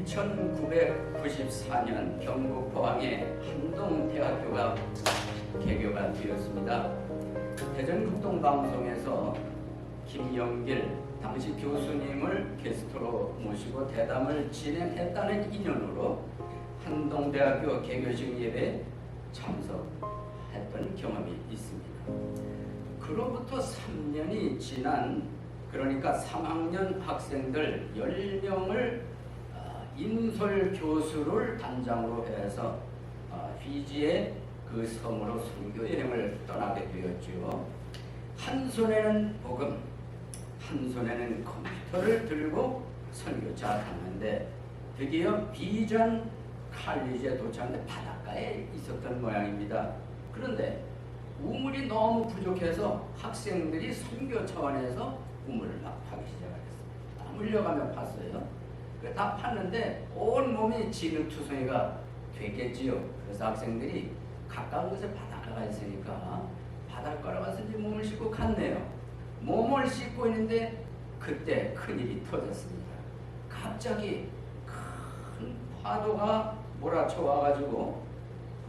1994년 경북 포항에 한동대학교가 개교가 되었습니다. 대전극동방송에서 김영길 당시 교수님을 게스트로 모시고 대담을 진행했다는 인연으로 한동대학교 개교식 예배에 참석했던 경험이 있습니다. 그로부터 3년이 지난 그러니까 3학년 학생들 10명을 인솔 교수를 단장으로 해서 피지의 그 섬으로 선교 여행을 떠나게 되었죠. 한 손에는 복음, 한 손에는 컴퓨터를 들고 선교차 갔는데 드디어 비전 칼리지에 도착했는데 바닷가에 있었던 모양입니다. 그런데 우물이 너무 부족해서 학생들이 선교 차원에서 우물을 막 파기 시작했습니다. 물려가며 팠어요. 다 팠는데 온 몸이 진흙투성이가 됐겠지요. 그래서 학생들이 가까운 곳에 바닷가가 있으니까 바닷가로 가서 이제 몸을 씻고 갔네요. 몸을 씻고 있는데 그때 큰일이 터졌습니다. 갑자기 큰 파도가 몰아쳐 와가지고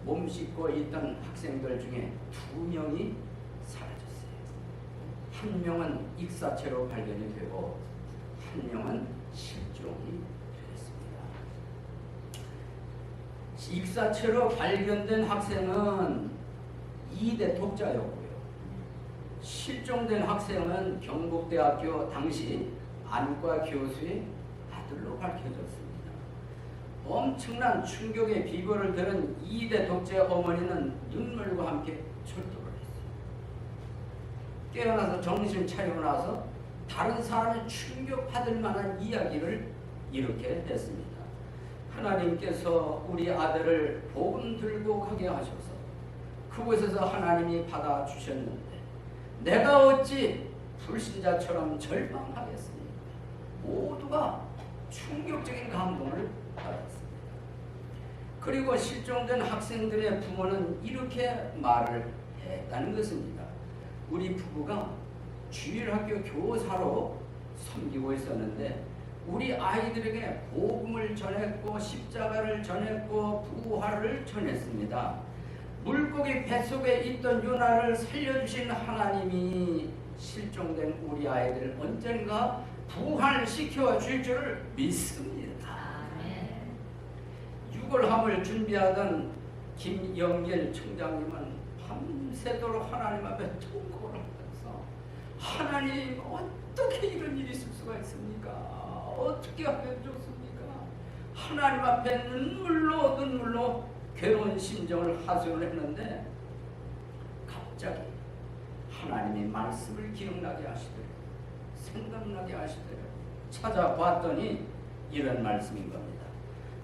몸 씻고 있던 학생들 중에 2명이 사라졌어요. 한 명은 익사체로 발견이 되고 한 명은 실종이 되었습니다. 익사체로 발견된 학생은 2대 독자였고요. 실종된 학생은 경북대학교 당시 안과 교수의 아들로 밝혀졌습니다. 엄청난 충격의 비보를 들은 2대 독자의 어머니는 눈물과 함께 절도를 했어요. 깨어나서 정신 차리고 나서 다른 사람이 충격받을 만한 이야기를 이렇게 했습니다. 하나님께서 우리 아들을 복음 들고 가게 하셔서 그곳에서 하나님이 받아주셨는데 내가 어찌 불신자처럼 절망하겠습니까? 모두가 충격적인 감동을 받았습니다. 그리고 실종된 학생들의 부모는 이렇게 말을 했다는 것입니다. 우리 부부가 주일학교 교사로 섬기고 있었는데 우리 아이들에게 복음을 전했고 십자가를 전했고 부활을 전했습니다. 물고기 뱃속에 있던 요나를 살려주신 하나님이 실종된 우리 아이들을 언젠가 부활시켜 줄 줄을 믿습니다. 6월함을 준비하던 김영길 총장님은 밤새도록 하나님 앞에 통곡을 하면서 하나님 어떻게 이런 일이 있을 수가 있습니까? 어떻게 하면 좋습니까? 하나님 앞에 눈물로 괴로운 심정을 하소연을 했는데 갑자기 하나님이 말씀을 기억나게 하시더래요. 생각나게 하시더래요. 찾아봤더니 이런 말씀인 겁니다.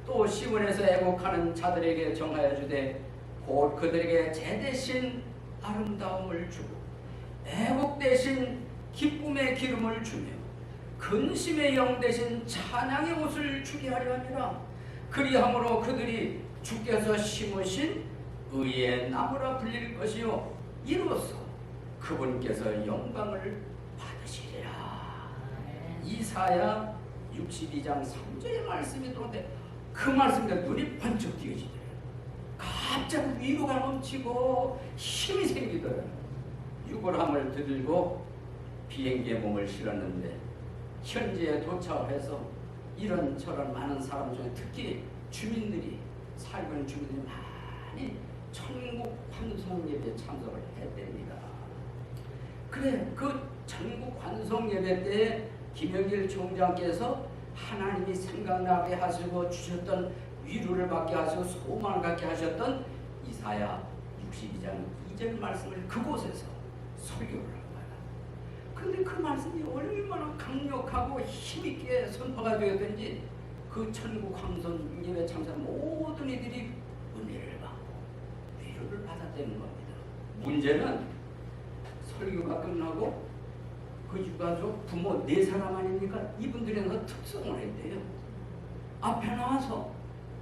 또 시온에서 애곡하는 자들에게 정하여 주되 곧 그들에게 제 대신 아름다움을 주고 애곡 대신 기쁨의 기름을 주며 근심의 영 대신 찬양의 옷을 주게 하려 함이라. 그리함으로 그들이 주께서 심으신 의의 나무라 불릴 것이요 이로써 그분께서 영광을 받으시리라. 이사야 62장 3절의 말씀이 들어오는데 그 말씀에 눈이 번쩍 띄어지더래요. 갑자기 위로가 넘치고 힘이 생기더래요. 유골함을 들고 비행기에 몸을 실었는데 현지에 도착해서 이런저런 많은 사람 중에 특히 주민들이 살고 있는 주민들이 많이 천국 환송 예배에 참석을 했답니다. 그래 그 천국 환송 예배 때에 김영길 총장께서 하나님이 생각나게 하시고 주셨던 위로를 받게 하시고 소망을 갖게 하셨던 이사야 62장 2절 말씀을 그곳에서 설교를 한 거야. 그런데 그 말씀이 얼마나 강력하고 힘있게 선포가 되었든지 그 천국 환송 예배 참석 모든 이들이 은혜를 받고 위로를 받았다는 겁니다. 문제는 설교가 끝나고 그 유가족 부모 4사람 아닙니까? 이분들이 그 특성을 했대요. 앞에 나와서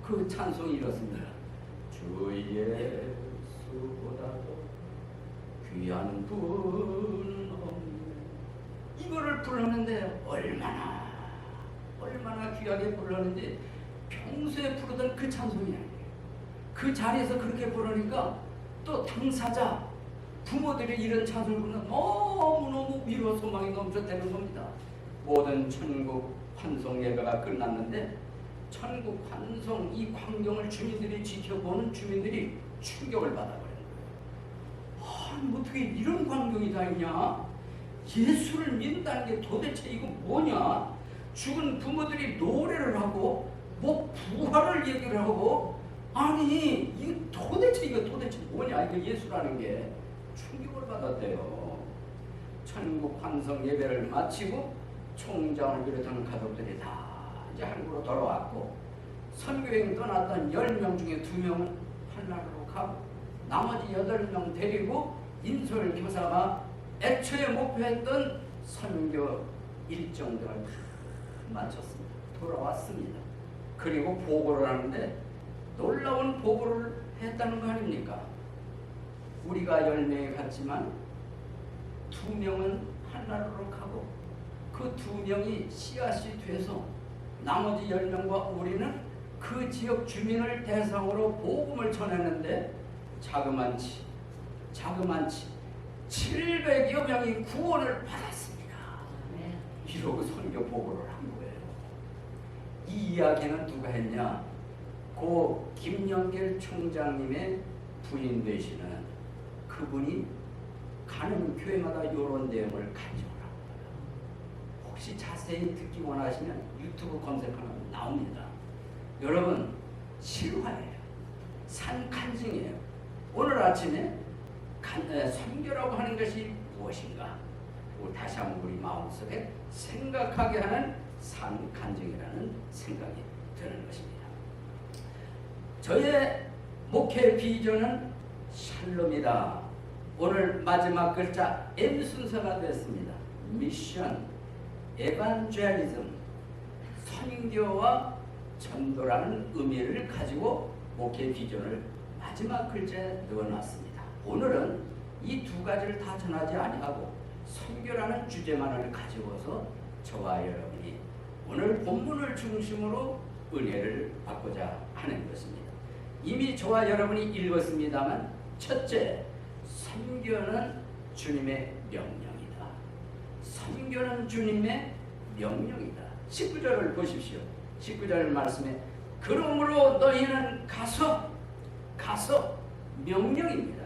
그 찬송이 이렇습니다. 주 예수보다도 귀한 분은 없네. 이거를 불렀는데 얼마나 귀하게 불렀는지 평소에 부르던 그 찬송이 아니에요. 그 자리에서 그렇게 부르니까 또 당사자 부모들이 이런 찬송을 부르면 너무너무 위로 소망이 넘쳐되는 겁니다. 모든 천국 환송 예배가 끝났는데 천국 환송 이 광경을 주민들이 지켜보는 주민들이 충격을 받아버린 거예요. 아니 어떻게 이런 광경이 다 있냐? 예수를 믿는다는 게 도대체 이거 뭐냐? 죽은 부모들이 노래를 하고 뭐 부활을 얘기를 하고 아니 이거 도대체 뭐냐? 이거 예수라는 게 충격을 받았대요. 천국 환송 예배를 마치고 총장을 비롯한 가족들이 다 이제 한국으로 돌아왔고 선교행 떠났던 10명 중에 2명은 한나라로 가고 나머지 8명 데리고 인솔 교사가 애초에 목표했던 선교 일정들을 다 마쳤습니다. 돌아왔습니다. 그리고 보고를 하는데 놀라운 보고를 했다는 거 아닙니까? 우리가 10명이 갔지만 2명은 한나라로 가고 그 2명이 씨앗이 돼서 나머지 10명과 우리는 그 지역 주민을 대상으로 복음을 전했는데 자그만치 700여 명이 구원을 받았습니다. 이러고 선교 보고를 한 거예요. 이 이야기는 누가 했냐? 고 김영길 총장님의 부인 되시는 그분이 가는 교회마다 이런 내용을 간증을 합니다. 혹시 자세히 듣기 원하시면 유튜브 검색하면 나옵니다. 여러분 실화예요. 산 간증이에요. 오늘 아침에 선교라고 하는 것이 무엇인가? 다시 한번 우리 마음속에 생각하게 하는 산 간증이라는 생각이 드는 것입니다. 저의 목회 비전은 샬롬이다. 오늘 마지막 글자 M 순서가 됐습니다. 미션, 에반젤리즘, 선교와 전도라는 의미를 가지고 목회 비전을 마지막 글자에 넣어놨습니다. 오늘은 이 2가지를 다 전하지 아니하고 선교라는 주제만을 가지고서 저와 여러분이 오늘 본문을 중심으로 은혜를 받고자 하는 것입니다. 이미 저와 여러분이 읽었습니다만 첫째, 선교는 주님의 명령이다. 선교는 주님의 명령이다. 19절을 보십시오. 19절 말씀에 그러므로 너희는 가서 명령입니다.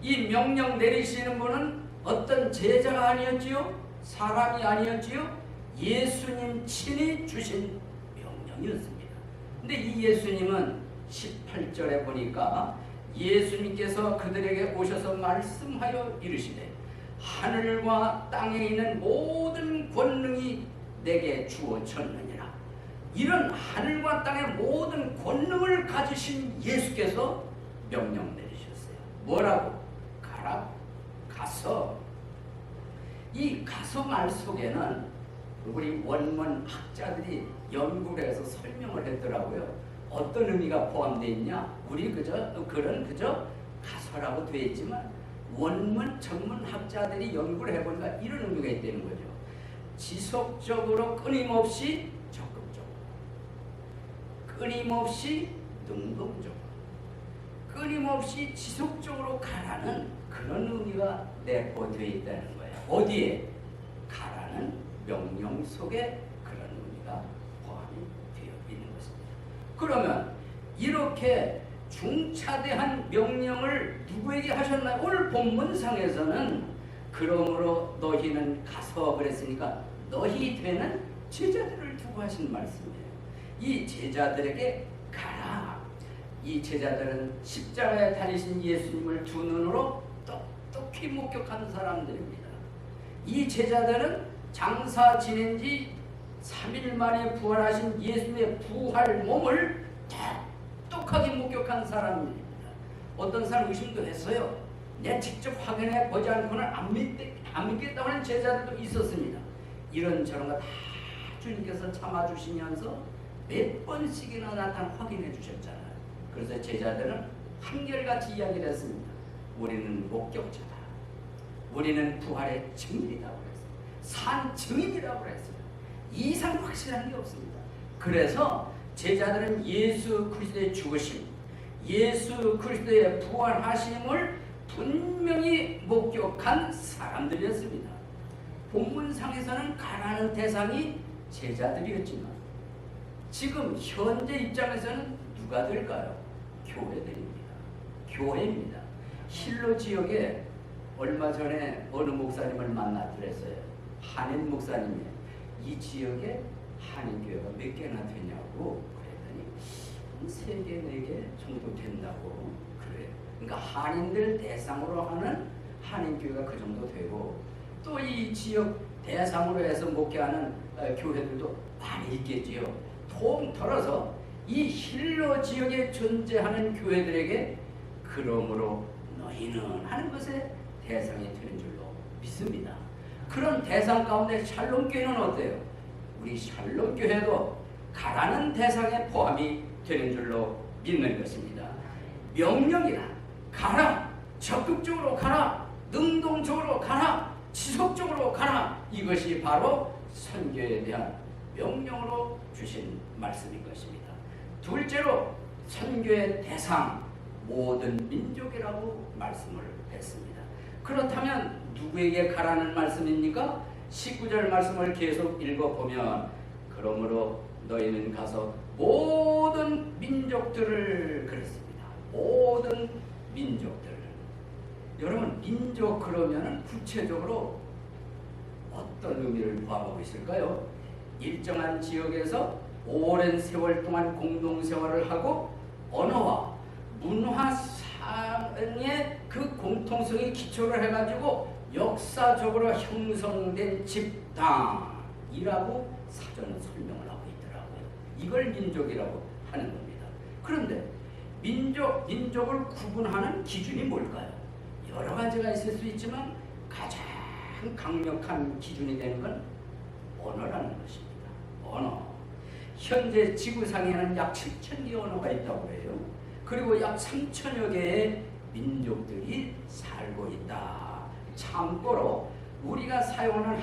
이 명령 내리시는 분은 어떤 제자가 아니었지요? 사람이 아니었지요? 예수님 친히 주신 명령이었습니다. 근데 이 예수님은 18절에 보니까 예수님께서 그들에게 오셔서 말씀하여 이르시되 하늘과 땅에 있는 모든 권능이 내게 주어졌느니라. 이런 하늘과 땅의 모든 권능을 가지신 예수께서 명령 내리셨어요. 뭐라고? 가라. 가서. 이 가서 말 속에는 우리 원문 학자들이 연구를 해서 설명을 했더라고요. 어떤 의미가 포함되어 있냐? 우리 그저 가서라고 되어 있지만 원문 전문 학자들이 연구를 해보니까 이런 의미가 있다는 거죠. 지속적으로 끊임없이 적극적으로, 끊임없이 능동적으로, 끊임없이 지속적으로 가라는 그런 의미가 내포되어 있다는 거예요. 어디에? 가라는 명령 속에 그런 의미가 포함이 되어 있는 것입니다. 그러면 이렇게 중차대한 명령을 누구에게 하셨나요? 오늘 본문상에서는 그러므로 너희는 가서 그랬으니까 너희 되는 제자들을 두고 하신 말씀이에요. 이 제자들에게 가라. 이 제자들은 십자가에 달리신 예수님을 두 눈으로 똑똑히 목격한 사람들입니다. 이 제자들은 장사 지낸 지 3일 만에 부활하신 예수님의 부활 몸을 똑똑하게 목격한 사람입니다. 어떤 사람 의심도 했어요. 내 직접 확인해 보지 않고는 안 믿겠다고 하는 제자들도 있었습니다. 이런저런 거 다 주님께서 참아주시면서 몇 번씩이나 나타나 확인해 주셨잖아요. 그래서 제자들은 한결같이 이야기를 했습니다. 우리는 목격자다. 우리는 부활의 증인이라고 했어요. 산 증인이라고 했어요. 이상 확실한 게 없습니다. 그래서 제자들은 예수 그리스도의 죽으심, 예수 그리스도의 부활하심을 분명히 목격한 사람들이었습니다. 본문상에서는 가라는 대상이 제자들이었지만 지금 현재 입장에서는 누가 될까요? 교회들입니다. 교회입니다. 실로 지역에 얼마 전에 어느 목사님을 만났더랬어요. 한인 목사님이 이 지역에 한인교회가 몇 개나 되냐고 그랬더니 한 3개, 4개 정도 된다고 그래요. 그러니까 한인들 대상으로 하는 한인교회가 그 정도 되고 또 이 지역 대상으로 해서 목회하는 교회들도 많이 있겠지요. 통틀어서 이 힐러 지역에 존재하는 교회들에게 그러므로 너희는 하는 것에 대상이 되는 줄로 믿습니다. 그런 대상 가운데 샬롬교회는 어때요? 우리 샬롬교회도 가라는 대상에 포함이 되는 줄로 믿는 것입니다. 명령이라 가라, 적극적으로 가라, 능동적으로 가라, 지속적으로 가라, 이것이 바로 선교에 대한 명령으로 주신 말씀인 것입니다. 둘째로 선교의 대상 모든 민족이라고 말씀을 했습니다. 그렇다면 누구에게 가라는 말씀입니까? 19절 말씀을 계속 읽어보면 그러므로 너희는 가서 모든 민족들을 그랬습니다. 모든 민족들을. 여러분 민족 그러면 구체적으로 어떤 의미를 포함하고 있을까요? 일정한 지역에서 오랜 세월 동안 공동생활을 하고 언어와 문화상의 그 공통성이 기초를 해가지고 역사적으로 형성된 집단이라고 사전은 설명을 하고 있더라고요. 이걸 민족이라고 하는 겁니다. 그런데 민족을 구분하는 기준이 뭘까요? 여러 가지가 있을 수 있지만 가장 강력한 기준이 되는 건 언어라는 것입니다. 언어. 현재 지구상에는 약 7,000개 언어가 있다고 해요. 그리고 약 3,000여 개의 민족들이 살고 있다. 참고로 우리가 사용하는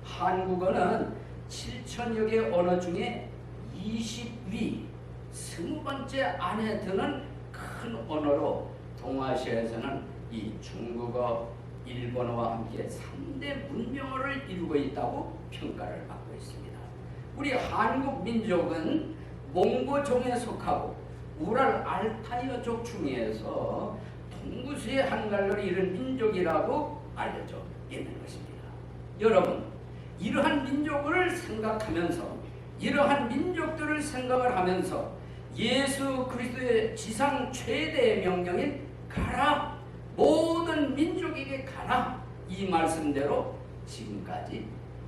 한국어는 7,000여 개 언어 중에 20위, 20번째 안에 드는 큰 언어로 동아시아에서는 이 중국어, 일본어와 함께 3대 문명어를 이루고 있다고 평가를 받고 있습니다. 우리 한국 민족은 몽고종에 속하고 우랄 알타이어족 중에서 동구수의 한갈로를 이룬 민족이라고 알려져 있는 것입니다. 여러분, 이러한 민족을 생각하면서 이러한 민족들을 생각을 하면서 예수 그리스도의 지상 최대의 명령인 가라, 모든 민족에게 가라, 이 말씀대로 지금까지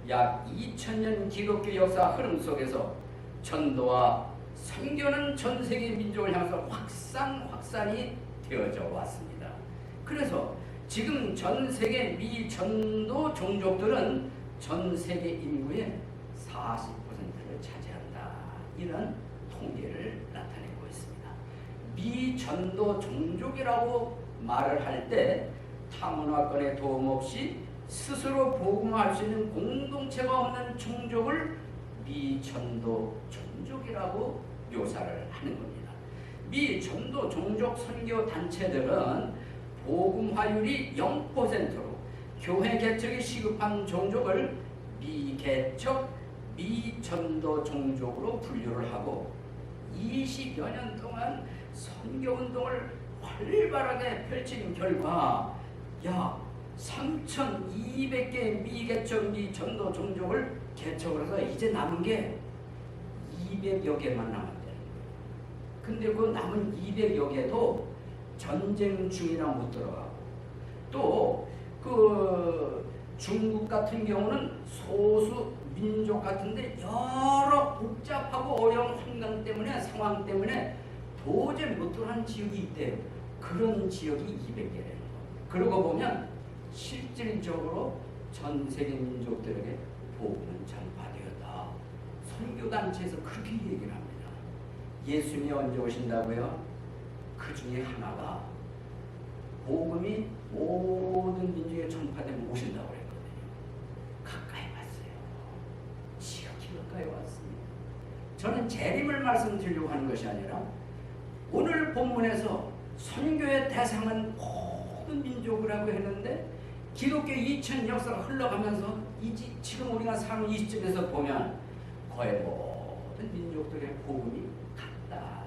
약 2000년 기독교 역사 흐름 속에서 전도와 선교는 전 세계 민족을 향해서 확산이 되어져 왔습니다. 그래서 지금 전 세계 미전도 종족들은 전 세계 인구의 40%를 차지한다. 이런 통계를 나타내고 있습니다. 미전도 종족이라고 말을 할 때 타문화권의 도움 없이 스스로 복음화할 수 있는 공동체가 없는 종족을 미전도 종족이라고 묘사를 하는 겁니다. 미전도 종족 선교 단체들은 복음화율이 0%로 교회 개척이 시급한 종족을 미개척, 미전도 종족으로 분류를 하고 20여 년 동안 선교운동을 활발하게 펼친 결과 약 3,200개의 미개척 미전도 종족을 개척을 해서 이제 남은 게 200여 개만 남았대요. 근데 그 남은 200여 개도 전쟁 중이라 못 들어가고 또 그 중국 같은 경우는 소수 민족 같은데 여러 복잡하고 어려운 상황 때문에 도저히 못 들어가는 지역이 있대요. 그런 지역이 200개라는 거. 그러고 보면 실질적으로 전 세계 민족들에게 복음은 전파되었다. 선교단체에서 그렇게 얘기를 합니다. 예수님이 언제 오신다고요? 그 중에 하나가 복음이 모든 민족에 전파되면 오신다고 그랬거든요. 가까이 왔어요. 지극히 가까이 왔습니다. 저는 재림을 말씀드리려고 하는 것이 아니라 오늘 본문에서 선교의 대상은 모든 민족이라고 했는데 기독교 2000 역사가 흘러가면서 지금 우리가 사는 이 시점에서 보면 거의 모든 민족들의 복음이 같다.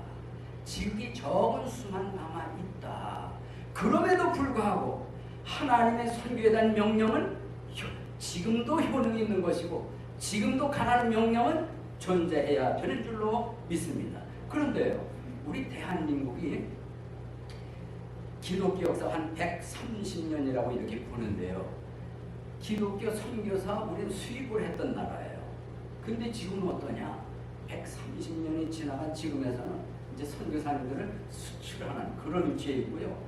지극히 적은 수만 남아있다. 그럼에도 불구하고 하나님의 선교에 대한 명령은 지금도 효능이 있는 것이고 지금도 가라는 명령은 존재해야 되는 줄로 믿습니다. 그런데요, 우리 대한민국이 기독교 역사 한 130년이라고 이렇게 보는데요. 기독교 선교사 우리는 수입을 했던 나라예요. 근데 지금은 어떠냐? 130년이 지나간 지금에서는 이제 선교사님들을 수출하는 그런 위치에 있고요.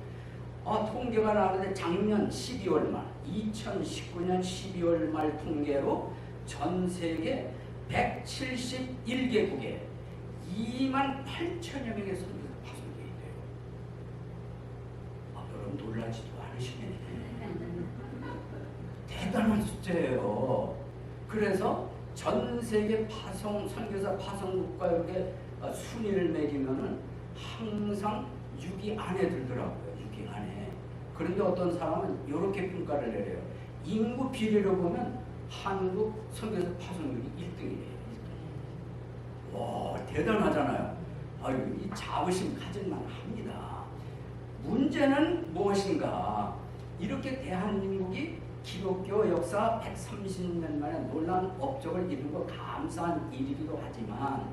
통계가 나오는데 작년 12월 말, 2019년 12월 말 통계로 전 세계 171개국에 28,000여 명의 선교사가 파송되어 있대요. 여러분 놀라지도 않으시네. 대단한 숫자예요. 그래서 전 세계 선교사 파송국가 이렇게 순위를 매기면은 항상 6위 안에 들더라고요. 6위 안에. 그런데 어떤 사람은 이렇게 평가를 내려요. 인구 비례로 보면 한국 선교사 파송률이 1등이래요. 1등. 와, 대단하잖아요. 이 자부심 가질만 합니다. 문제는 무엇인가? 이렇게 대한민국이 기독교 역사 130년 만에 놀라운 업적을 이룬 것 감사한 일이기도 하지만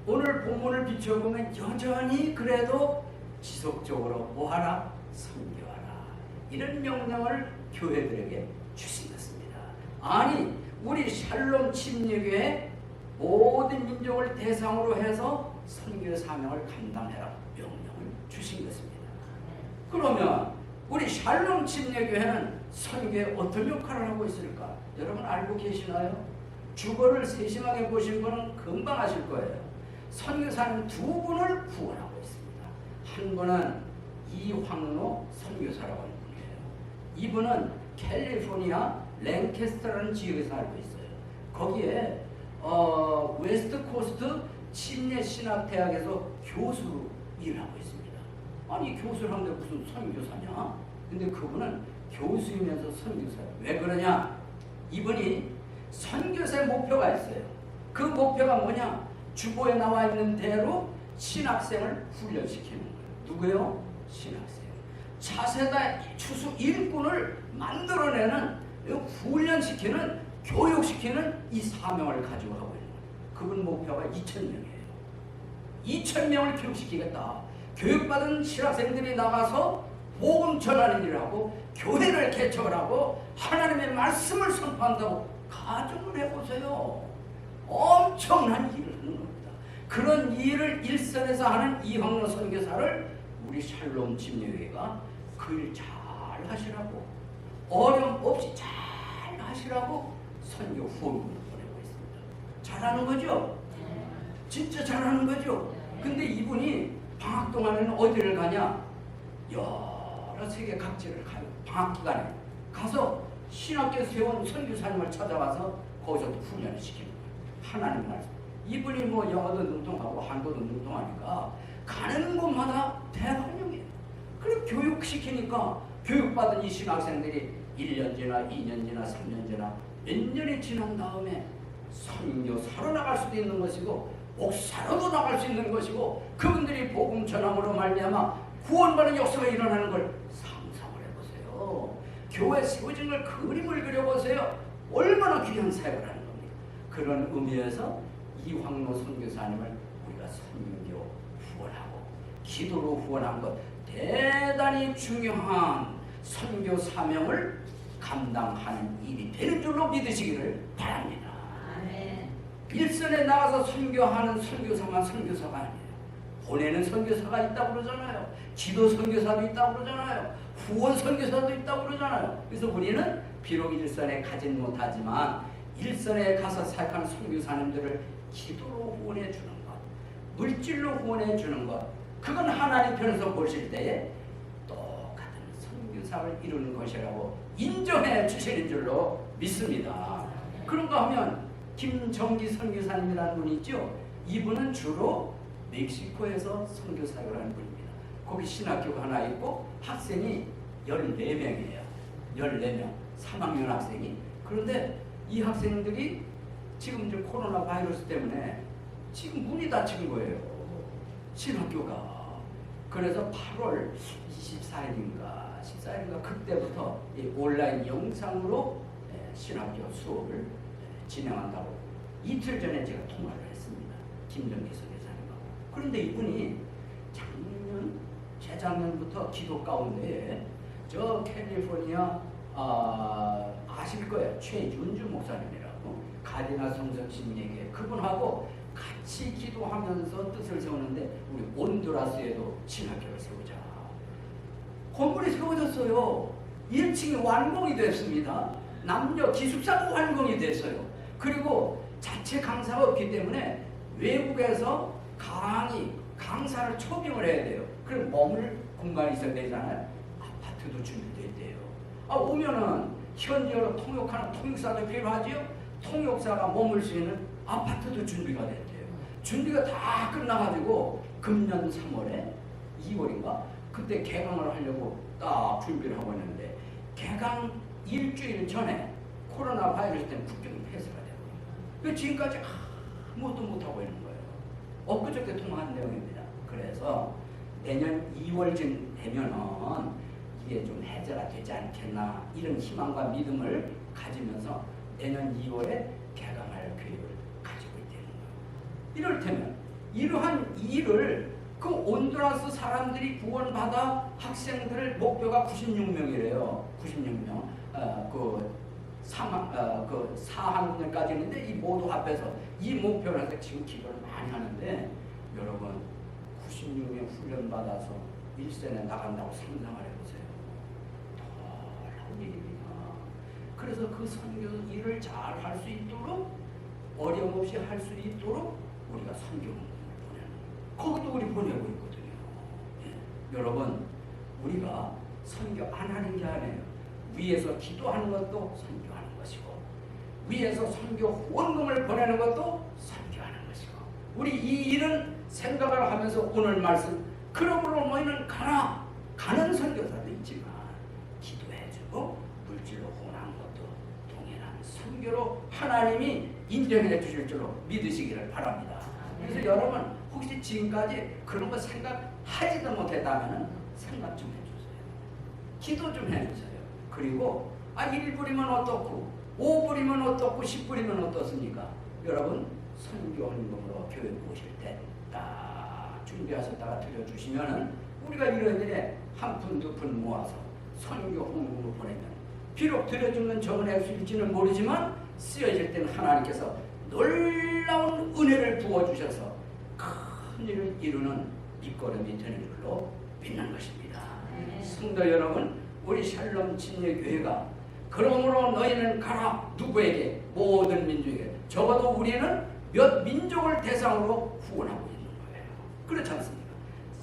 오늘 본문을 비춰보면 여전히 그래도 지속적으로 뭐하라? 선교하라. 이런 명령을 교회들에게 주신 것입니다. 아니, 우리 샬롬 침례교회 모든 민족을 대상으로 해서 선교 사명을 감당해라 명령을 주신 것입니다. 그러면 우리 샬롬 침례교회는 선교에 어떤 역할을 하고 있을까? 여러분 알고 계시나요? 주거를 세심하게 보신 분은 금방 아실 거예요. 선교사는 두 분을 구원하고 있습니다. 한 분은 이황로 선교사라고 하는 분이에요. 이분은 캘리포니아 랭캐스터라는 지역에 살고 있어요. 거기에 웨스트 코스트 침례신학대학에서 교수로 일을 하고 있습니다. 아니, 교수를 하는데 무슨 선교사냐? 근데 그분은 교수이면서 선교사예요. 왜 그러냐? 이분이 선교사의 목표가 있어요. 그 목표가 뭐냐? 주보에 나와 있는 대로 신학생을 훈련시키는 거예요. 누구요? 신학생. 차세대 추수 일꾼을 만들어내는, 훈련시키는, 교육시키는 이 사명을 가지고 하고 있는 거예요. 그분 목표가 2,000명이에요. 2,000명을 교육시키겠다. 교육받은 신학생들이 나가서 복음 전하는 일을 하고 교회를 개척을 하고 하나님의 말씀을 선포한다고 가정을 해보세요. 엄청난 일을 하는 겁니다. 그런 일을 일선에서 하는 이황로 선교사를 우리 샬롬 침례회가 그 일 잘 하시라고, 어려움 없이 잘 하시라고 선교 후원금을 보내고 있습니다. 잘하는 거죠? 진짜 잘하는 거죠? 근데 이분이 방학 동안에는 어디를 가냐? 여러 세계 각지를 가요. 방학 기간에 가서 신학교 세운 선교사님을 찾아가서 거기서 훈련을 시키는 거예요. 하나님 말씀. 이분이 뭐 영어도 능통하고 한국도 능통하니까 가는 곳마다 대환영이에요. 그럼 교육시키니까 교육받은 이 신학생들이 1년 지나 2년 지나 3년 지나 몇 년이 지난 다음에 선교사로 나갈 수도 있는 것이고 목사로도 나갈 수 있는 것이고 그분들이 복음 전함으로 말미암아 구원받는 역사가 일어나는 걸 상상을 해보세요. 교회 세워진 걸 그림을 그려보세요. 얼마나 귀한 사역을 하는 겁니까? 그런 의미에서 이황로 선교사님을 우리가 선교 후원하고 기도로 후원한 것 대단히 중요한 선교 사명을 감당하는 일이 되는 줄로 믿으시기를 바랍니다. 일선에 나가서 선교하는 선교사만 선교사가 아니에요. 보내는 선교사가 있다고 그러잖아요. 지도 선교사도 있다고 그러잖아요. 후원 선교사도 있다고 그러잖아요. 그래서 우리는 비록 일선에 가진 못하지만 일선에 가서 사역하는 선교사님들을 기도로 후원해 주는 것, 물질로 후원해 주는 것, 그건 하나님 편에서 보실 때에 똑같은 선교사를 이루는 것이라고 인정해 주시는 줄로 믿습니다. 그런가 하면 김정기 선교사님이라는 분이 있죠. 이분은 주로 멕시코에서 선교 사역을 하는 분입니다. 거기 신학교가 하나 있고 학생이 14명이에요. 14명, 3학년 학생이. 그런데 이 학생들이 지금 이제 코로나 바이러스 때문에 지금 문이 닫힌 거예요. 신학교가. 그래서 8월 24일인가 14일인가 그때부터 이 온라인 영상으로 신학교 수업을 진행한다고 이틀 전에 제가 통화를 했습니다. 김정기 선교사님하고. 그런데 이분이 재작년부터 기도 가운데 저 캘리포니아 아실 거예요. 최윤주 목사님이라고 가디나 성성신에게 그분하고 같이 기도하면서 뜻을 세우는데 우리 온두라스에도 신학교를 세우자. 건물이 세워졌어요. 1층이 완공이 됐습니다. 남녀 기숙사도 완공이 됐어요. 그리고 자체 강사가 없기 때문에 외국에서 강사를 초빙을 해야 돼요. 그럼 머물 공간이 있어야 되잖아요. 아파트도 준비되어 있대요. 오면은 현지어로 통역하는 통역사도 필요하지요. 통역사가 머물 수 있는 아파트도 준비가 됐대요. 준비가 다 끝나가지고 금년 3월에 2월인가 그때 개강을 하려고 딱 준비를 하고 있는데 개강 일주일 전에 코로나 바이러스 때문에 국경이 폐쇄가 되고 지금까지 아무것도 못하고 있는 거예요. 엊그저께 통화한 내용입니다. 그래서 내년 2월쯤 되면은 이게 좀 해제가 되지 않겠나 이런 희망과 믿음을 가지면서 내년 2월에 개강할 계획을 가지고 있다는 거예요. 이럴테면 이러한 일을 그 온두라스 사람들이 구원받아 학생들 목표가 96명이래요. 96명. 그 4학년까지 있는데 이 모두 합해서 이 목표를 해서 지금 기도를 많이 하는데 여러분 96명 훈련받아서 일선에 나간다고 상상을 해보세요. 놀라운 일입니다. 그래서 그 선교 일을 잘 할 수 있도록 어려움 없이 할 수 있도록 우리가 선교를 보내는 거기도 우리 보내고 있거든요. 여러분 우리가 선교 안 하는 게 아니에요. 위에서 기도하는 것도 선교하는 것이고 위에서 선교 후원금을 보내는 것도 선교하는 것이고 우리 이 일은 생각을 하면서 오늘 말씀 그러므로 너희는 가라. 가는 선교사도 있지만 기도해주고 물질로 후원하는 것도 동일한 선교로 하나님이 인정해 주실 줄로 믿으시기를 바랍니다. 그래서 여러분 혹시 지금까지 그런 거 생각하지도 못했다면 생각 좀 해주세요. 기도 좀 해주세요. 그리고 1불이면 어떻고 5불이면 어떻고 10불이면 어떻습니까? 여러분 선교헌금으로 교회 오실 때 딱 준비하셨다가 드려주시면은 우리가 이런 일에 한 푼 두 푼 모아서 선교헌금으로 보내면 비록 드려주는 적은 액수일지는 모르지만 쓰여질 때는 하나님께서 놀라운 은혜를 부어주셔서 큰 일을 이루는 밑거름이 되는 줄로 믿는 것입니다. 성도 여러분 우리 샬롬 침례교회가 그러므로 너희는 가라. 누구에게? 모든 민족에게. 적어도 우리는 몇 민족을 대상으로 후원하고 있는 거예요. 그렇지 않습니까?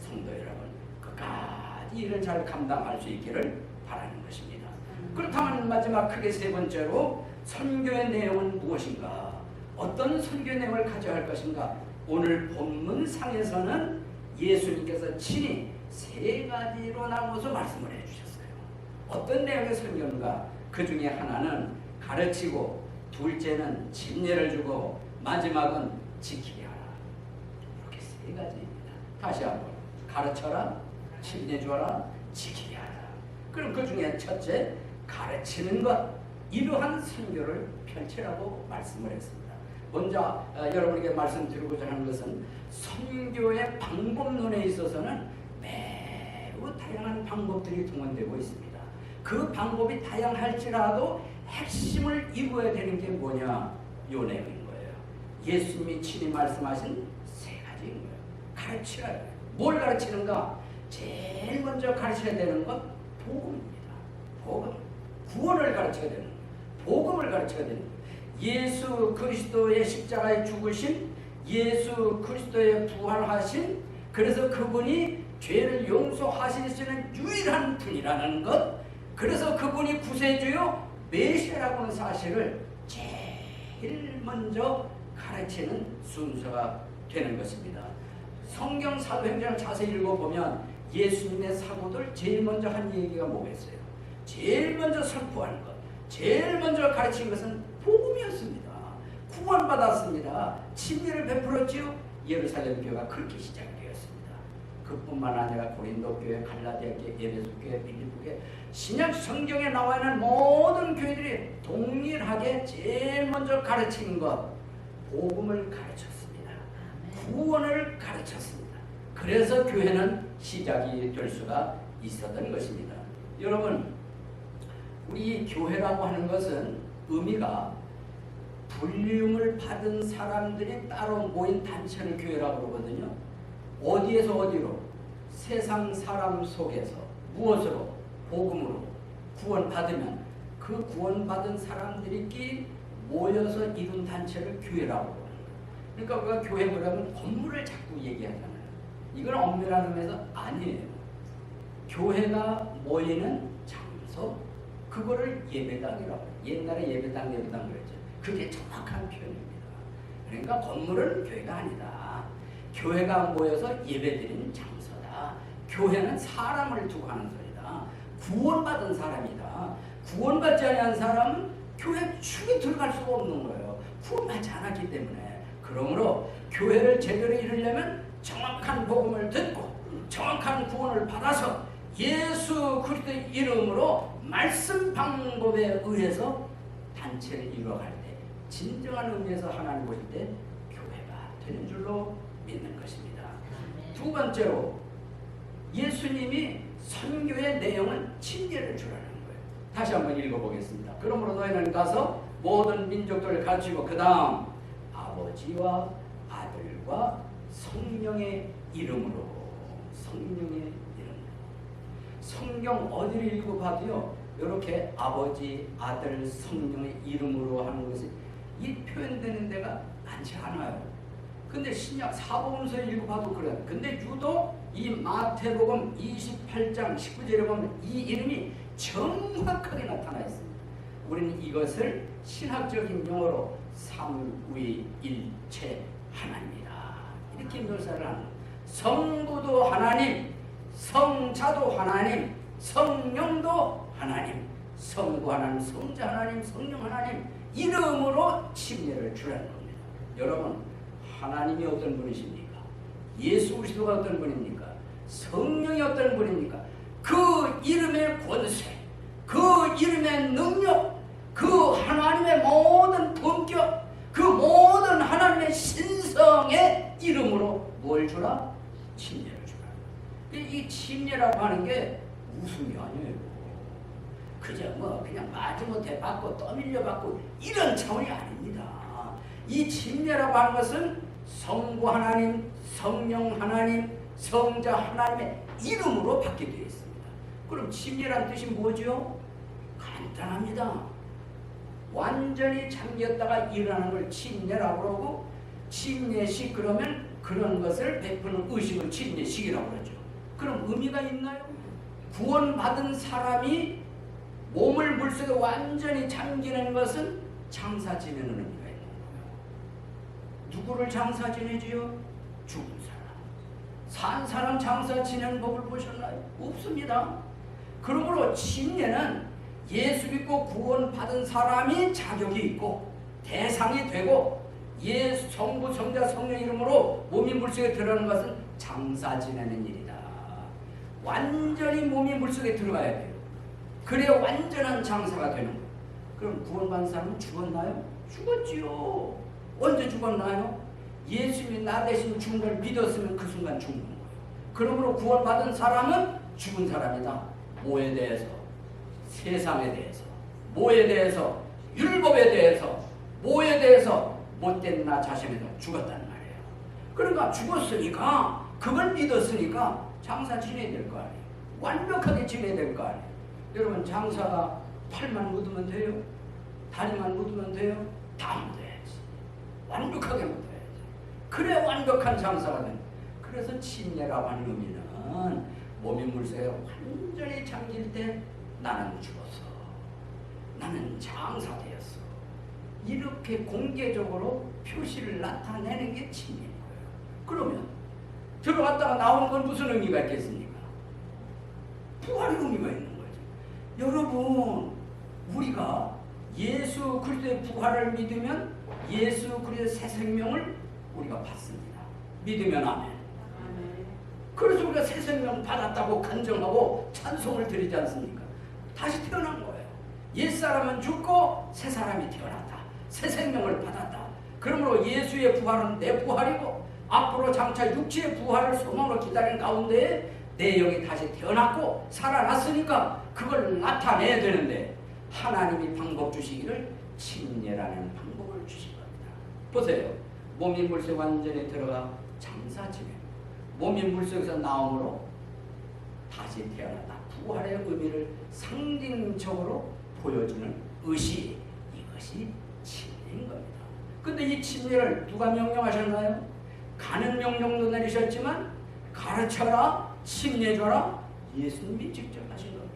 성도 여러분 끝까지 일을 잘 감당할 수 있기를 바라는 것입니다. 그렇다면 마지막 크게 세 번째로 선교의 내용은 무엇인가? 어떤 선교의 내용을 가져야 할 것인가? 오늘 본문상에서는 예수님께서 친히 세 가지로 나눠서 말씀을 해주셨어요. 어떤 내용의 선교인가? 그 중에 하나는 가르치고, 둘째는 침례를 주고, 마지막은 지키게 하라. 이렇게 세 가지입니다. 다시 한번 가르쳐라, 침례 주어라, 지키게 하라. 그럼 그 중에 첫째 가르치는 것, 이러한 선교를 펼치라고 말씀을 했습니다. 먼저 여러분에게 말씀드리고자 하는 것은 선교의 방법론에 있어서는 매우 다양한 방법들이 동원되고 있습니다. 그 방법이 다양할지라도 핵심을 이루어야 되는 게 뭐냐? 요 내용인 거예요. 예수님이 친히 말씀하신 세 가지인 거예요. 가르치라. 뭘 가르치는가? 제일 먼저 가르쳐야 되는 건 복음입니다. 복음. 구원을 가르쳐야 되는 거예요. 복음을 가르쳐야 되는 거예요. 예수 그리스도의 십자가에 죽으신, 예수 그리스도의 부활하신, 그래서 그분이 죄를 용서하실 수 있는 유일한 분이라는 것, 그래서 그분이 구세주요 메시아라고 하는 사실을 제일 먼저 가르치는 순서가 되는 것입니다. 성경 사도행전을 자세히 읽어보면 예수님의 사도들 제일 먼저 한 얘기가 뭐겠어요? 제일 먼저 선포한 것, 제일 먼저 가르친 것은 복음이었습니다. 구원받았습니다. 진리를 베풀었지요. 예루살렘 교회가 그렇게 시작되었습니다. 그뿐만 아니라 고린도 교회, 갈라디아 교회, 에베소 교회, 빌립보 교회, 신약 성경에 나와 있는 모든 교회들이 동일하게 제일 먼저 가르친 것, 복음을 가르쳤습니다. 구원을 가르쳤습니다. 그래서 교회는 시작이 될 수가 있었던 것입니다. 여러분, 우리 교회라고 하는 것은 의미가 불림을 받은 사람들이 따로 모인 단체를 교회라고 그러거든요. 어디에서 어디로? 세상 사람 속에서 무엇으로? 복음으로 구원받으면 그 구원받은 사람들이 모여서 이룬 단체를 교회라고 합니다. 그러니까 우리가 교회 그러면 건물을 자꾸 얘기하잖아요. 이건 엄밀한 의미에서 아니에요. 교회가 모이는 장소, 그거를 예배당이라고 해요. 옛날에 예배당 그랬죠. 그게 정확한 표현입니다. 그러니까 건물은 교회가 아니다. 교회가 모여서 예배드리는 장소다. 교회는 사람을 두고 하는 소리다. 구원받은 사람이다. 구원받지 않은 사람은 교회 축에 들어갈 수가 없는 거예요. 구원받지 않았기 때문에. 그러므로 교회를 제대로 이루려면 정확한 복음을 듣고 정확한 구원을 받아서 예수 그리스도의 이름으로 말씀 방법에 의해서 단체를 이루어갈 때 진정한 의미에서 하나님 보실 때 교회가 되는 줄로 믿는 것입니다. 두 번째로 예수님이 선교의 내용은 진리를 주라는 거예요. 다시 한번 읽어보겠습니다. 그러므로 너희는 가서 모든 민족들을 가르치고 그 다음 아버지와 아들과 성령의 이름으로, 성령의 이름으로. 성경 어디를 읽어봐도요 이렇게 아버지, 아들, 성령의 이름으로 하는 것이 이 표현되는 데가 많지 않아요. 근데 신약 사복음서를 읽어봐도 그래요. 근데 유독 이 마태복음 28장 19절에 보면 이 이름이 정확하게 나타나 있습니다. 우리는 이것을 신학적인 용어로 삼위일체 하나님이다 이렇게 묘사를 하는 거예요. 성부도 하나님, 성자도 하나님, 성령도 하나님, 성부 하나님, 성자 하나님, 성령 하나님 이름으로 침례를 주라는 겁니다. 여러분, 하나님이 어떤 분이십니까? 예수 그리스도가 어떤 분입니까? 성령이 어떤 분입니까? 그 이름의 권세, 그 이름의 능력, 그 하나님의 모든 본격, 그 모든 하나님의 신성의 이름으로 뭘 주라? 침례를 주라. 이 침례라고 하는 게 웃음이 아니에요. 그저 그냥 마지못해 받고 떠밀려 받고 이런 차원이 아닙니다. 이 침례라고 하는 것은 성부 하나님, 성령 하나님, 성자 하나님의 이름으로 받게 되어 있습니다. 그럼 침례란 뜻이 뭐죠? 간단합니다. 완전히 잠겼다가 일어나는 걸 침례라고 그러고, 침례식 그러면 그런 것을 베푸는 의식을 침례식이라고 그러죠. 그럼 의미가 있나요? 구원받은 사람이 몸을 물속에 완전히 잠기는 것은 장사 지내는 의미가 있는 거예요. 누구를 장사 지내지요? 죽은 사람. 산 사람 장사 지내는 법을 보셨나요? 없습니다. 그러므로 침례는 예수 믿고 구원받은 사람이 자격이 있고 대상이 되고 예수, 성부, 성자, 성령 이름으로 몸이 물속에 들어가는 것은 장사 지내는 일이다. 완전히 몸이 물속에 들어가야 돼요. 그래야 완전한 장사가 되는 거예요. 그럼 구원받은 사람은 죽었나요? 죽었지요. 언제 죽었나요? 예수님이 나 대신 죽은 걸 믿었으면 그 순간 죽는 거예요. 그러므로 구원받은 사람은 죽은 사람이다. 뭐에 대해서? 세상에 대해서. 뭐에 대해서? 율법에 대해서. 뭐에 대해서? 못된 나 자신에 대해서 죽었단 말이에요. 그러니까 죽었으니까, 그걸 믿었으니까 장사 지내야 될 거 아니에요. 완벽하게 지내야 될 거 아니에요. 여러분, 장사가 팔만 묻으면 돼요? 다리만 묻으면 돼요? 다 묻어야지. 완벽하게 묻어야지. 그래 완벽한 장사가 된. 그래서 침례라고 하는 의미는 몸이 물속에 완전히 잠길 때 나는 죽었어. 나는 장사되었어. 이렇게 공개적으로 표시를 나타내는 게 침례인 거예요. 그러면 들어갔다가 나오는 건 무슨 의미가 있겠습니까? 부활의 의미가 있는 거죠. 여러분, 우리가 예수 그리스도의 부활을 믿으면 예수 그리스도의 새 생명을 우리가 받습니다. 믿으면 아멘. 그래서 우리가 새 생명 받았다고 간증하고 찬송을 드리지 않습니까? 다시 태어난 거예요. 옛사람은 죽고 새 사람이 태어났다. 새 생명을 받았다. 그러므로 예수의 부활은 내 부활이고 앞으로 장차 육체의 부활을 소망으로 기다리는 가운데 내 영이 다시 태어났고 살아났으니까 그걸 나타내야 되는데 하나님이 방법 주시기를 침례라는 방법을 주신 겁니다. 보세요. 몸이 물속에 완전히 들어가 장사 지내 몸이 물속에서 나옴으로 다시 태어났다. 부활의 의미를 상징적으로 보여주는 의식, 이것이 침례인 겁니다. 근데 이 침례를 누가 명령하셨나요? 가는 명령도 내리셨지만 가르쳐라, 침례 줘라, 예수님이 직접 하신 겁니다.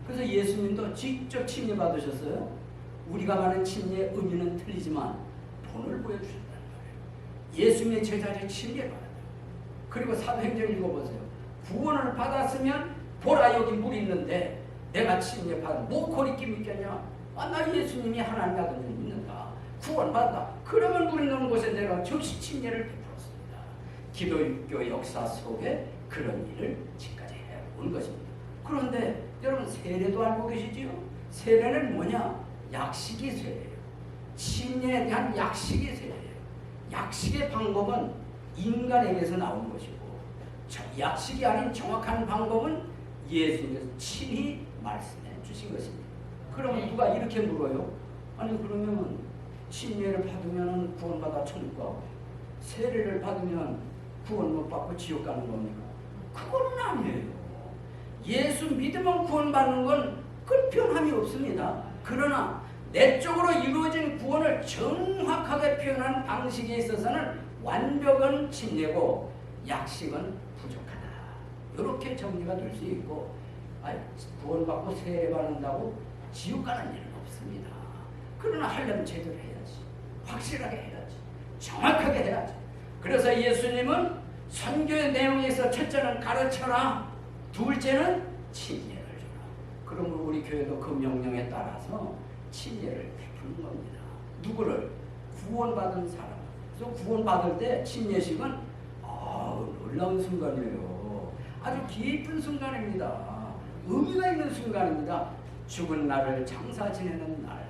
그래서 예수님도 직접 침례 받으셨어요. 우리가 말하는 침례의 의미는 틀리지만 본을 보여주셨다는 거예요. 예수님의 제자들이 침례를 받았다. 그리고 사도행전 읽어보세요. 구원을 받았으면 보라 여기 물이 있는데 내가 침례 받은 목걸이 끼 믿겠냐? 나 예수님이 하나님 아들 믿는다. 구원받다. 그러면 물 있는 곳에 내가 즉시 침례를 베풀었습니다. 기독교 역사 속에 그런 일을 지금까지 해온 것입니다. 그런데 여러분 세례도 알고 계시지요? 세례는 뭐냐? 약식이 세례예요. 침례에 대한 약식이 세례예요. 약식의 방법은 인간에게서 나온 것이고 약식이 아닌 정확한 방법은 예수님께서 친히 말씀해 주신 것입니다. 그러면 누가 이렇게 물어요? 아니 그러면 침례를 받으면 구원받아 천국 가고 세례를 받으면 구원 못 받고 지옥 가는 겁니까? 그거는 아니에요. 예수 믿으면 구원받는 건 끝변함이 없습니다. 그러나 내적으로 이루어진 구원을 정확하게 표현하는 방식에 있어서는 완벽한 침례고 약식은 부족하다. 이렇게 정리가 될 수 있고 구원받고 세례 받는다고 지옥 가는 일은 없습니다. 그러나 하려면 제대로 해야지. 확실하게 해야지. 정확하게 해야지. 그래서 예수님은 선교의 내용에서 첫째는 가르쳐라. 둘째는 침례를 줘라. 그러므로 우리 교회도 그 명령에 따라서 침례를 베푸는 겁니다. 누구를? 구원받은 사람. 그래서 구원받을 때 침례식은 놀라운 순간이에요. 아주 깊은 순간입니다. 의미가 있는 순간입니다. 죽은 날을 장사 지내는 날,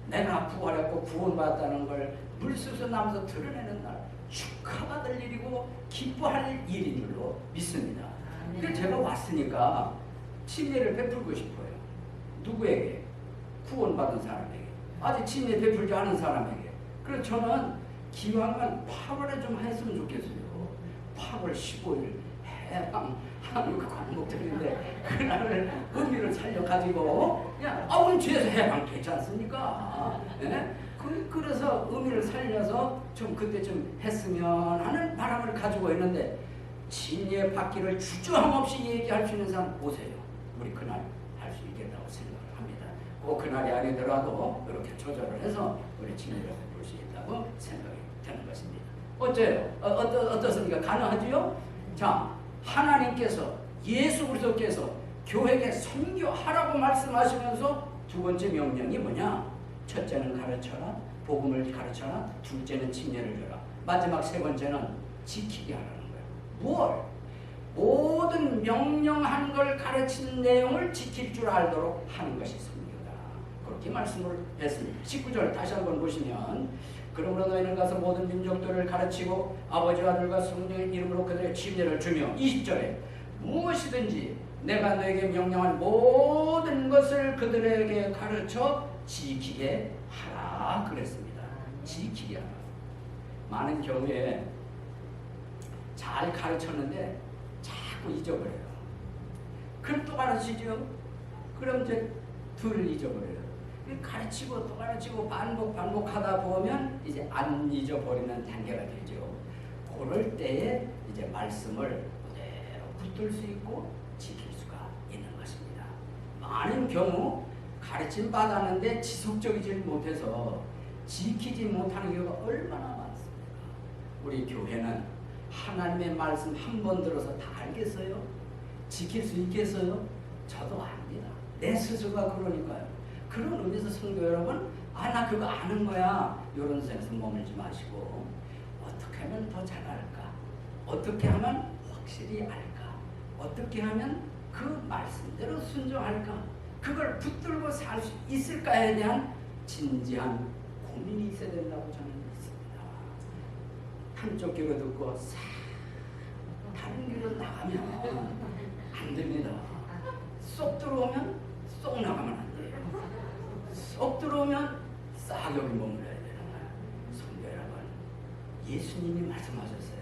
내가 부활했고 구원받았다는 걸 물속에서 나면서 드러내는 날, 축하받을 일이고 기뻐할 일인 줄로 믿습니다. 그래서 제가 왔으니까 침례를 베풀고 싶어요. 누구에게? 구원받은 사람에게. 아직 침례 베풀지 않은 사람에게. 그래서 저는 기왕은 8월에 좀 했으면 좋겠어요. 8월 15일 해방 한국 광복절인데 그날을 의미를 살려가지고 그냥 오늘 뒤에서 해방 되지 않습니까? 네? 그래서 의미를 살려서 좀 그때 좀 했으면 하는 바람을 가지고 있는데 침례 받기를 주저함 없이 얘기할 수 있는 사람 보세요. 우리 그날 할 수 있겠다고 생각을 합니다. 꼭 그날이 아니더라도 이렇게 조절을 해서 우리 침례를 볼 수 있다고 생각이 되는 것입니다. 어때요? 어떻습니까? 가능하지요? 자, 하나님께서 예수 그리스도께서 교회에게 선교하라고 말씀하시면서 두 번째 명령이 뭐냐? 첫째는 가르쳐라, 복음을 가르쳐라. 둘째는 침례를 줘라. 마지막 세 번째는 지키게 하라는 거예요. 무엇? 모든 명령한 걸 가르치는 내용을 지킬 줄 알도록 하는 것이 선교다. 그렇게 말씀을 했습니다. 19절 다시 한번 보시면 그러므로 너희는 가서 모든 민족들을 가르치고 아버지와 아들과 성령의 이름으로 그들의 침례를 주며 20절에 무엇이든지 내가 너에게 명령한 모든 것을 그들에게 가르쳐 지키게 하라 그랬습니다. 지키게 하라. 많은 경우에 잘 가르쳤는데 자꾸 잊어버려요. 그럼 또 가르치죠. 그럼 이제 둘 잊어버려요. 가르치고 또 가르치고 반복하다 보면 이제 안 잊어버리는 단계가 되죠. 그럴 때에 이제 말씀을 그대로 붙들 수 있고 지킬 수가 있는 것입니다. 많은 경우 가르침 받았는데 지속적이지 못해서 지키지 못하는 경우가 얼마나 많습니까? 우리 교회는 하나님의 말씀 한 번 들어서 다 알겠어요? 지킬 수 있겠어요? 저도 압니다. 내 스스로가 그러니까요. 그런 의미에서 성도 여러분, 나 그거 아는 거야, 이런 생각에서 머물지 마시고 어떻게 하면 더 잘할까? 어떻게 하면 확실히 알까? 어떻게 하면 그 말씀대로 순종할까? 그걸 붙들고 살 수 있을까에 대한 진지한 고민이 있어야 된다고 저는 믿습니다. 한쪽 귀로 듣고 싹 다른 귀로 나가면 안 됩니다. 쏙 들어오면 쏙 나가면 안 돼요. 쏙 들어오면 싹 여기 머물러야 되는 거예요. 성도 여러분, 예수님이 말씀하셨어요.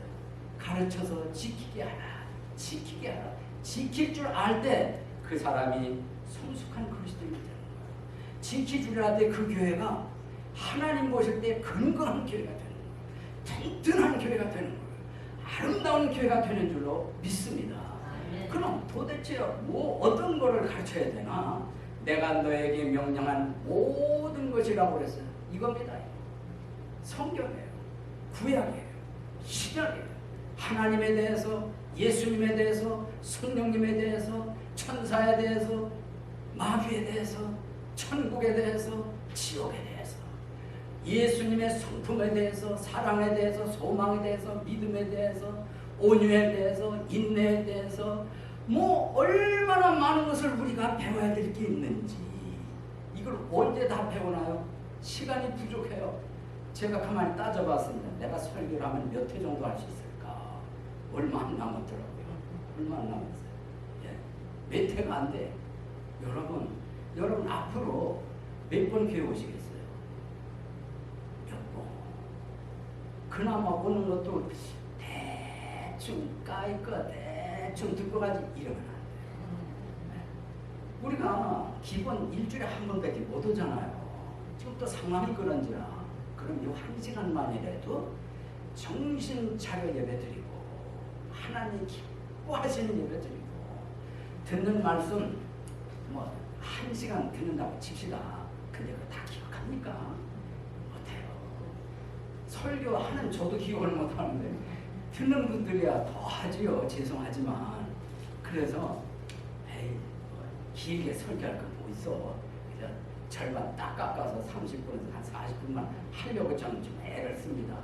가르쳐서 지키게 하라. 지키게 하라. 지킬 줄 알 때 그 사람이 성숙한 그리스도인이 되는 거예요. 지키주려 할 때 그 교회가 하나님 보실 때 근거한 교회가 되는 거예요. 튼튼한 교회가 되는 거예요. 아름다운 교회가 되는 줄로 믿습니다. 그럼 도대체 어떤 거를 가르쳐야 되나? 내가 너에게 명령한 모든 것이라고 그랬어요. 이겁니다. 성경이에요. 구약이에요. 신약이에요. 하나님에 대해서, 예수님에 대해서, 성령님에 대해서, 천사에 대해서, 마귀에 대해서, 천국에 대해서, 지옥에 대해서, 예수님의 성품에 대해서, 사랑에 대해서, 소망에 대해서, 믿음에 대해서, 온유에 대해서, 인내에 대해서, 얼마나 많은 것을 우리가 배워야 될 게 있는지, 이걸 언제 다 배우나요? 시간이 부족해요. 제가 가만히 따져봤습니다. 내가 설교를 하면 몇 회 정도 할 수 있을까? 얼마 안 남았더라고요. 얼마 안 남았어요. 몇 회가 안 돼. 여러분 앞으로 몇 번 교회 오시겠어요? 몇 번? 그나마 오는 것도 대충 까이거 대충 듣고 가지 이러면 안 돼요. 우리가 기본 일주일에 한 번밖에 못 오잖아요. 지금 또 상황이 그런지라. 그럼 이 1시간만이라도 정신 차려 예배드리고 하나님 기뻐하시는 예배드리고 듣는 말씀 1시간 듣는다고 칩시다. 근데 그거 다 기억합니까? 못해요. 설교하는 저도 기억을 못하는데 듣는 분들이야 더 하지요. 죄송하지만. 그래서 길게 설교할 건 뭐 있어. 그래서 절반 딱 깎아서 30분에서 한 40분만 하려고 저는 좀 애를 씁니다.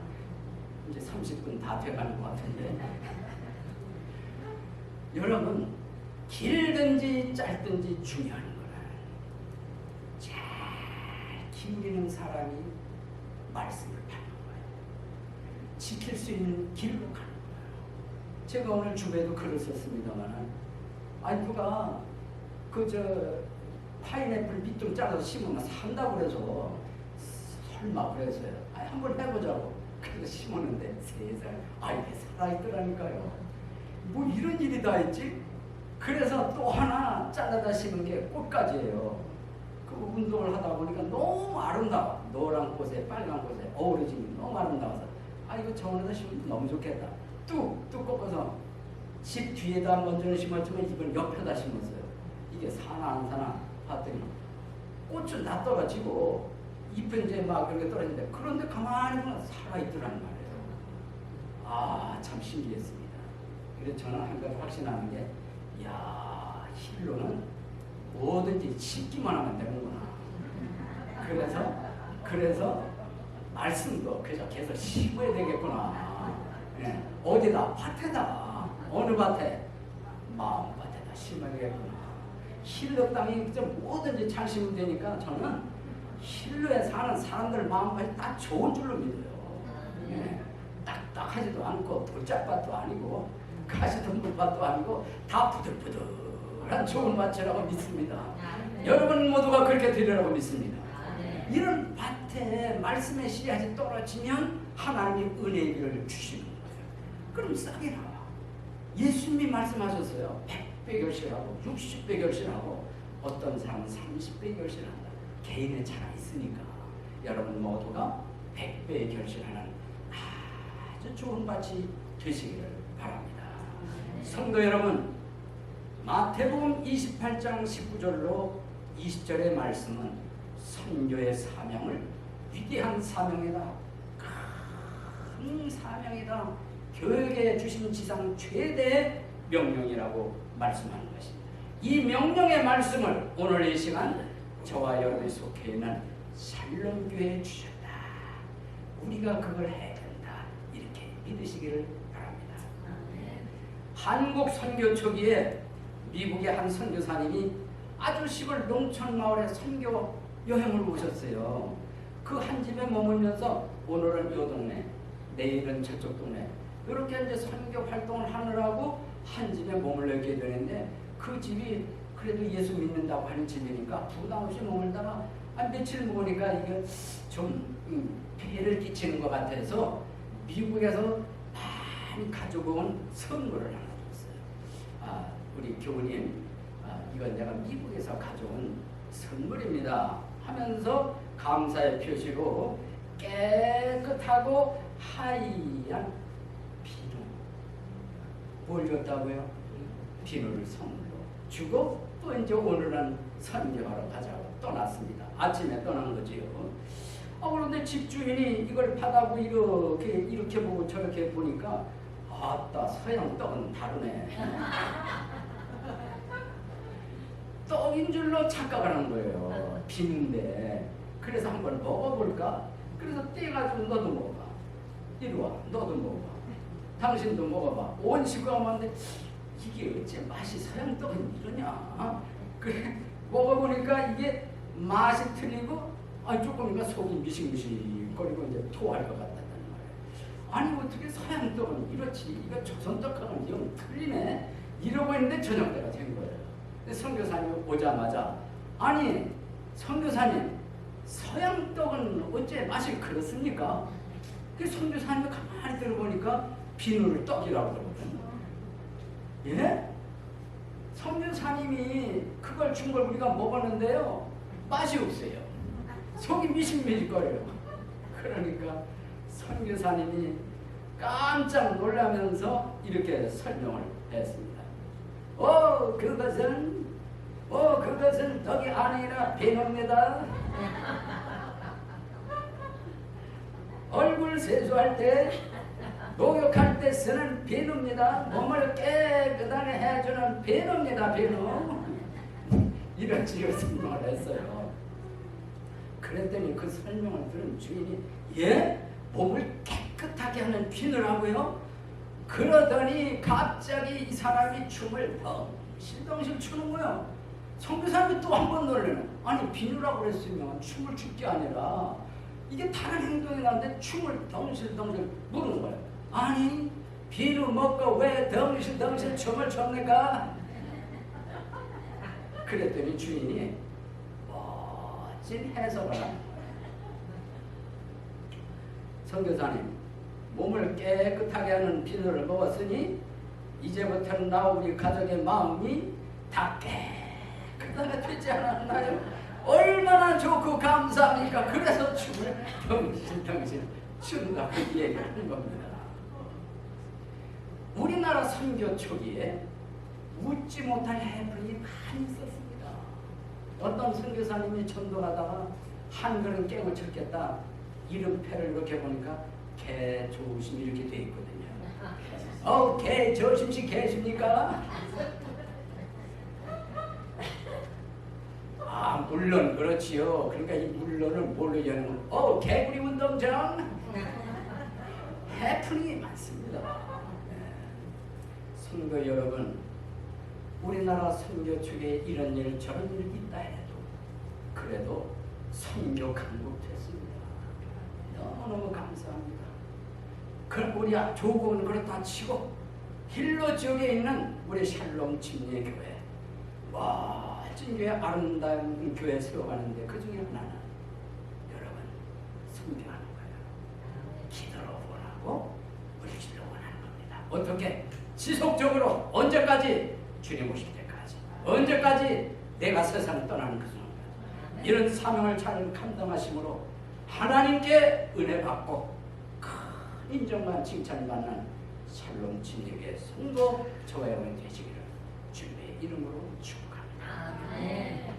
이제 30분 다 돼가는 것 같은데. 여러분, 길든지 짧든지 중요한 거는 잘 기울이는 사람이 말씀을 받는 거예요. 지킬 수 있는 길로 가는 거예요. 제가 오늘 주배도 글을 썼습니다만, 누가 파인애플 밑둥 잘라서 심으면 산다고 그래서 설마 그래서요. 한번 해보자고. 그래서 심었는데 세상에 이게 살아있더라니까요. 이런 일이 다 있지? 그래서 또 하나 잘라다 심은 게 꽃가지예요. 그 운동을 하다 보니까 너무 아름다워. 노란 꽃에 빨간 꽃에 어우러짐이 너무 아름다워서 이거 정원에다 심으면 너무 좋겠다. 뚝 꺾어서 집 뒤에다 먼저 심었지만 이번 옆에다 심었어요. 이게 사나 안 사나 봤더니 꽃은 다 떨어지고 잎은 이제 막 이렇게 떨어지는데, 그런데 가만히 보면 살아있더라는 말이에요. 참 신기했습니다. 그래서 저는 한 가지 확신하는 게, 힐로는 뭐든지 심기만 하면 되는구나. 그래서 말씀도 그저 계속 심어야 되겠구나. 어디다? 밭에다. 어느 밭에? 마음밭에다 심어야 되겠구나. 힐러 땅이 뭐든지 잘 심으면 되니까 저는 힐러에 사는 사람들 마음까지 다 좋은 줄로 믿어요. 딱딱하지도 않고 돌짝밭도 아니고 가시덤불밭도 아니고 다 부들부들한 좋은 밭이라고 믿습니다. 여러분 모두가 그렇게 되리라고 믿습니다. 이런 밭에 말씀의 씨앗이 떨어지면 하나님이 은혜의 길을 주시는 거예요. 그럼 싹이 나와. 예수님이 말씀하셨어요. 100배 결실하고 60배 결실하고 어떤 사람은 30배 결실한다. 개인의 차가 있으니까 여러분 모두가 100배의 결실하는 아주 좋은 밭이 되시기를 바랍니다. 성도 여러분, 마태복음 28장 19절로 20절의 말씀은 선교의 사명을, 위대한 사명이다, 큰 사명이다, 교회에 주신 지상 최대의 명령이라고 말씀하는 것입니다. 이 명령의 말씀을 오늘 이 시간 저와 여러분이 속해 있는 샬롬교회에 주셨다. 우리가 그걸 해야 된다. 이렇게 믿으시기를 바랍니다. 한국 선교 초기에 미국의 한 선교사님이 아주 시골 농촌 마을에 선교 여행을 오셨어요. 그 한 집에 머물면서 오늘은 이 동네, 내일은 저쪽 동네 이렇게 이제 선교 활동을 하느라고 한 집에 머물렀게 되는데 그 집이 그래도 예수 믿는다고 하는 집이니까 부담 없이 머물다가 며칠 먹으니까 이게 좀 폐해를 끼치는 것 같아서 미국에서 많이 가져온 선물을 하나 줬어요. 우리 교우님, 이건 내가 미국에서 가져온 선물입니다 하면서 감사의 표시로 깨끗하고 하얀 비누, 뭘 줬다고요? 비누를 선물로 주고 또 이제 오늘은 선교하러 가자고 떠났습니다. 아침에 떠난 거지요. 그런데 집주인이 이걸 받아고 이렇게 보고 저렇게 보니까 아따 서양 떡은 다르네. 떡인 줄로 착각을 한 거예요. 비누인데. 그래서 한번 먹어볼까? 그래서 떼가지고 너도 먹어봐. 이리 와, 너도 먹어봐. 당신도 먹어봐. 온 식구가 왔는데 이게 어째 맛이 서양 떡은 이러냐? 그래 먹어보니까 이게 맛이 틀리고 조금이니까 속이 미식미식거리고 이제 토할 것 같다는 말이에요. 아니 어떻게 서양 떡은 이렇지? 이거 조선 떡하고는 영 틀리네. 이러고 있는데 저녁 때가 된 거예요. 근데 선교사님이 오자마자 아니 선교사님 서양 떡은 어째 맛이 그렇습니까? 그 선교사님이 가만히 들어보니까 비누를 떡이라고 그러거든요. 예? 선교사님이 그걸 준 걸 우리가 먹었는데요 맛이 없어요. 속이 미식미식거려요. 그러니까 선교사님이 깜짝 놀라면서 이렇게 설명을 했습니다. 그것은 떡이 아니라 비누입니다. 얼굴 세수할 때 목욕할 때 쓰는 비누입니다. 몸을 깨끗하게 해주는 비누입니다. 비누. 이런 식으로 설명을 했어요. 그랬더니 그 설명을 들은 주인이 예? 몸을 깨끗하게 하는 비누라고요? 그러더니 갑자기 이 사람이 춤을 덩실덩실 추는 거예요. 선교사님이 또 한 번 놀래는 아니 비누라고 그랬으면 춤을 출 게 아니라 이게 다른 행동이 나는데 춤을 덩실덩실 무는 거예요. 아니 비누 먹고 왜 덩실덩실 춤을 춥니까? 그랬더니 주인이 멋진 해석을 하는 거예요. 선교사님 몸을 깨끗하게 하는 비누를 먹었으니 이제부터는 나 우리 가족의 마음이 다 깨끗하게 되지 않았나요? 얼마나 좋고 감사합니까? 그래서 춤을 덩실덩실 춘다고 얘기하는 겁니다. 우리나라 선교 초기에 웃지 못할 해프닝이 많이 있었습니다. 어떤 선교사님이 전도하다가 한 그릇 깨고 쳤겠다. 이름표를 이렇게 보니까 개 조심 이렇게 돼 있거든요. 개 조심씩 계십니까? 물론 그렇지요. 그러니까 이 물론을 뭘로 여는 거? 개구리 운동장. 해프닝이 많습니다. 선교 여러분, 우리나라 선교 쪽에 이런 일 저런 일 있다 해도 그래도 선교 강국됐습니다. 너무너무 감사합니다. 그럼 우리 조국은 그렇다 치고 힐러 지역에 있는 우리 샬롬 침례교회 멋진 교회, 아름다운 교회 세워가는데 그 중에 하나는 여러분 선교하는 거예요. 기도로 원하고 물질로 원하는 겁니다. 어떻게? 지속적으로 언제까지? 주님 오실 때까지. 언제까지? 내가 세상을 떠나는 그 순간까지. 이런 사명을 잘 감당하심으로 하나님께 은혜 받고 큰 인정만 칭찬받는 샬롬 침례교회 성도 저와 여러분 되시기를 주님의 이름으로 축복합니다. 아멘.